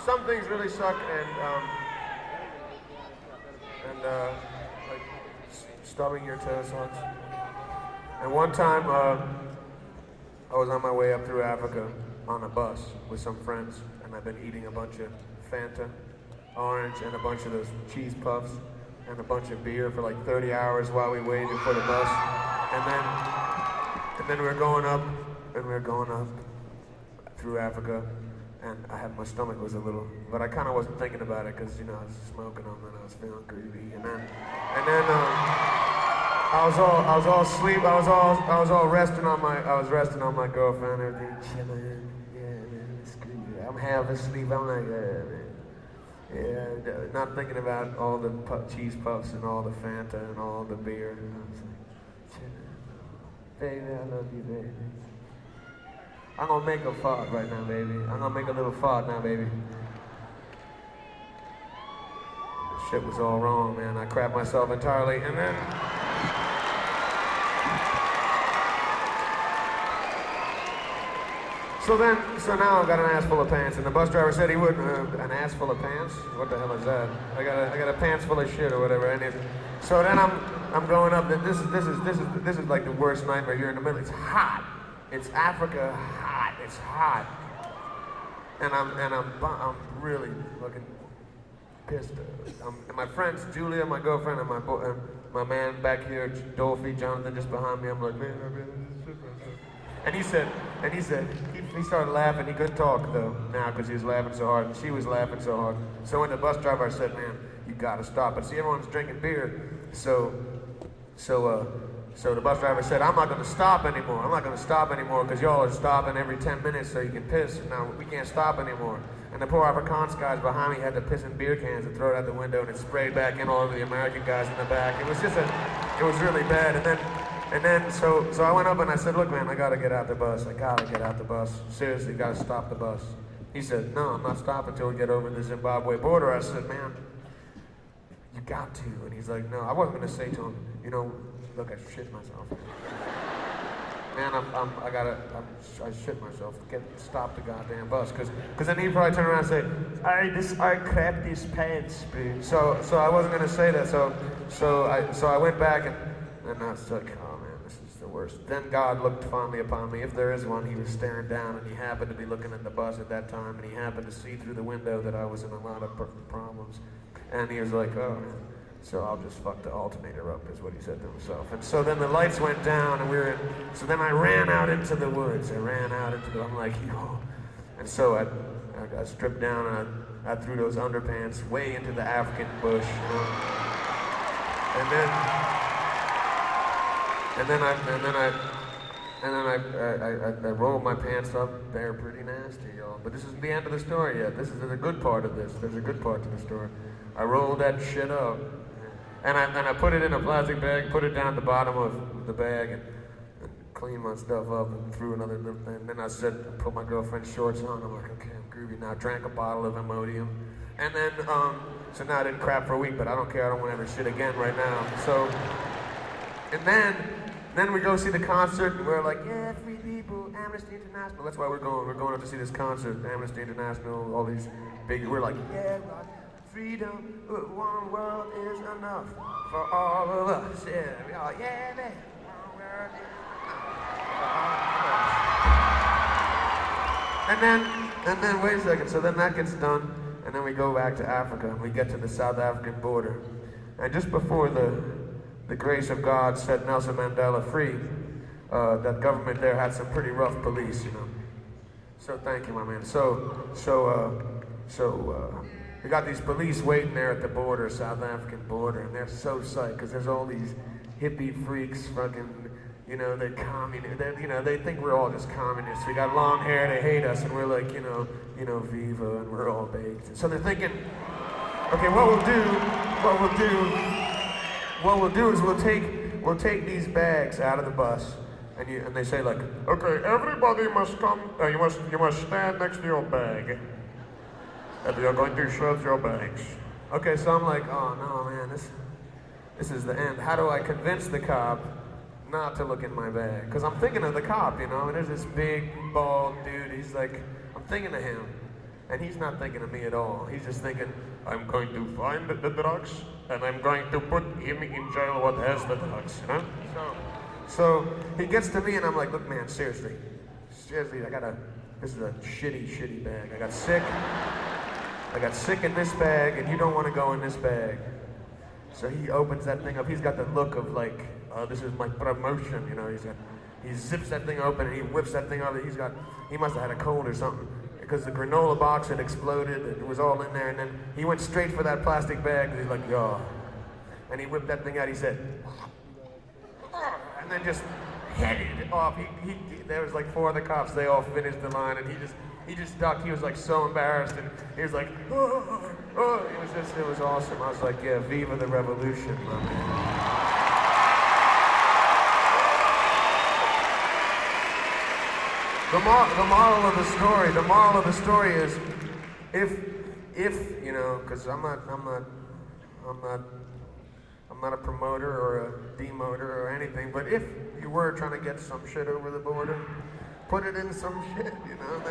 some things really suck, like stubbing your toe sucks. And one time, I was on my way up through Africa on a bus with some friends, and I've been eating a bunch of Fanta, orange, and a bunch of those cheese puffs, and a bunch of beer for like 30 hours while we waited for the bus. And then we were going up through Africa, and my stomach was a little, but I kind of wasn't thinking about it because, you know, I was smoking them and I was feeling groovy. And then I was all asleep. I was resting on my girlfriend, everything chilling. Yeah, man, it's groovy. I'm half asleep. I'm like, yeah, man. Yeah, not thinking about all the cheese puffs and all the Fanta and all the beer. And I was like, chilling. Baby, I love you, baby. I'm gonna make a fart right now, baby. I'm gonna make a little fart now, baby. The shit was all wrong, man. I crapped myself entirely, and then... So now I've got an ass full of pants, and the bus driver said he wouldn't. An ass full of pants? What the hell is that? I got a pants full of shit or whatever. And so then I'm going up. This is like the worst nightmare. You're in the middle. It's hot. It's Africa hot. It's hot. And I'm really looking pissed. And my friends, Julia, my girlfriend, and my man back here, Dolphy, Jonathan, just behind me. I'm like, man, I really shit myself. And he started laughing. He couldn't talk though now because he was laughing so hard, and she was laughing so hard. So when the bus driver said, "Man, you gotta stop," but see, everyone's drinking beer, so the bus driver said, "I'm not gonna stop anymore. I'm not gonna stop anymore because y'all are stopping every 10 minutes so you can piss. Now we can't stop anymore." And the poor Afrikaans guys behind me had to piss in beer cans and throw it out the window, and it sprayed back in all over the American guys in the back. It was really bad. And then, so I went up and I said, "Look, man, I gotta get out the bus. I gotta get out the bus. Seriously, gotta stop the bus." He said, "No, I'm not stopping until we get over the Zimbabwe border." I said, "Man, you got to." And he's like, "No," I wasn't gonna say to him, "You know, look, I shit myself. Man, I shit myself. Stop the goddamn bus." Cause then he'd probably turn around and say, I crapped these pants, bro. So I wasn't gonna say that. So I went back and I was like, oh man, this is the worst. Then God looked fondly upon me. If there is one, he was staring down, and he happened to be looking at the bus at that time, and he happened to see through the window that I was in a lot of problems. And he was like, oh man, so I'll just fuck the alternator up, is what he said to himself. And so then the lights went down, and so then I ran out into the woods. I'm like, yo. And so I got stripped down, and I threw those underpants way into the African bush, you know? And then I rolled my pants up. They're pretty nasty, y'all. But this isn't the end of the story yet. This is the good part of this. There's a good part to the story. I rolled that shit up, and I put it in a plastic bag, put it down the bottom of the bag, and cleaned my stuff up, and threw another little thing. Then I put my girlfriend's shorts on. I'm like, okay, I'm groovy now. Drank a bottle of Imodium, and then so now I didn't crap for a week, but I don't care. I don't want to ever shit again right now. So, and then we go see the concert, and we're like, yeah, free people, Amnesty International. That's why we're going. We're going up to see this concert, Amnesty International, all these big. We're like, yeah, freedom, one world is enough for all of us. Yeah, we all, yeah, man, one world is enough. And then, wait a second. So then that gets done, and then we go back to Africa, and we get to the South African border, and just before the grace of God set Nelson Mandela free, that government there had some pretty rough police, you know. So thank you, my man. So we got these police waiting there at the border, South African border, and they're so psyched because there's all these hippie freaks, fucking, you know, they're communists. You know, they think we're all just communists. We got long hair, they hate us, and we're like, you know, Viva, and we're all baked. So they're thinking, okay, what we'll do is we'll take these bags out of the bus, and they say like, okay, everybody must come. You must stand next to your bag, and you're going to shove your bags. Okay, so I'm like, oh no, man, this is the end. How do I convince the cop not to look in my bag? Because I'm thinking of the cop, you know. And there's this big bald dude. He's like, I'm thinking of him. And he's not thinking of me at all. He's just thinking, I'm going to find the drugs, and I'm going to put him in jail what has the drugs, you know? So he gets to me, and I'm like, look, man, seriously, this is a shitty bag. I got sick in this bag, and you don't want to go in this bag. So he opens that thing up. He's got the look of like, this is my promotion, you know? He zips that thing open, and he whips that thing over. He must have had a cold or something, because the granola box had exploded, and it was all in there, and then he went straight for that plastic bag, and he's like, yo. And he whipped that thing out, he said, and then just headed off. There was like 4 other cops, they all finished the line, and he just ducked. He was like so embarrassed, and he was like, oh. It was awesome. I was like, yeah, viva the revolution, my man. The moral of the story is, if you know, because I'm not a promoter or a demoter or anything, but if you were trying to get some shit over the border, put it in some shit, you know.